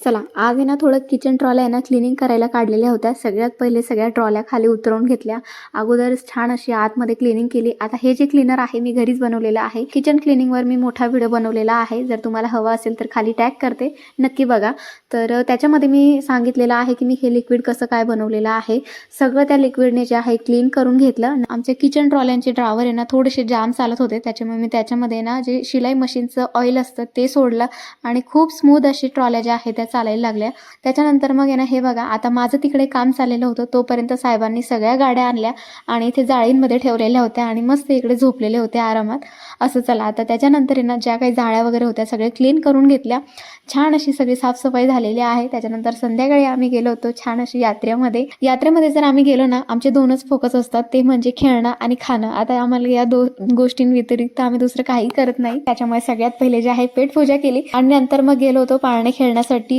चला आज आहे ना थोडं किचन ट्रॉल्या आहे ना क्लिनिंग करायला काढलेल्या होत्या। सगळ्यात पहिले सगळ्या ट्रॉल्या खाली उतरवून घेतल्या। अगोदरच छान अशी आतमध्ये क्लिनिंग केली। आता हे जे क्लीनर आहे मी घरीच बनवलेलं आहे। किचन क्लिनिंग वर मी मोठा व्हिडिओ बनवलेला आहे, जर तुम्हाला हवा असेल तर खाली टॅग करते, नक्की बघा। तर त्याच्यामध्ये मी सांगितलेलं आहे की मी हे लिक्विड कसं काय बनवलेलं आहे। सगळं त्या लिक्विडने जे आहे क्लीन करून घेतलं। आमचे किचन ट्रॉल्यांचे ड्रावर आहे ना थोडेसे जाम चालत होते, त्याच्यामुळे मी त्याच्यामध्ये ना जे शिलाई मशीनचं ऑइल असतं ते सोडलं आणि खूप स्मूथ अशी ट्रॉल्या ज्या आहेत त्या चालायला लागल्या। त्याच्यानंतर मग आहे ना हे बघा, आता माझं तिकडे काम चाललेलं होतं तोपर्यंत साहेबांनी सगळ्या गाड्या आणल्या आणि इथे जाळींमध्ये ठेवलेल्या होत्या आणि मस्त इकडे झोपलेले होते आरामात। असं चला आता त्याच्यानंतर आहे ना ज्या काही जाळ्या वगैरे होत्या सगळे क्लीन करून घेतल्या। छान अशी सगळी साफसफाई झालेली आहे। त्याच्यानंतर संध्याकाळी आम्ही गेलो होतो छान अशी यात्रेमध्ये जर आम्ही गेलो ना, आमचे दोनच फोकस असतात, ते म्हणजे खेळणं आणि खाणं। आता आम्हाला या गोष्टींव्यतिरिक्त आम्ही दुसरं काही करत नाही। त्याच्यामुळे सगळ्यात पहिले जे आहे पेट पूजा केली आणि नंतर मग गेलो होतो पाळणे खेळण्यासाठी।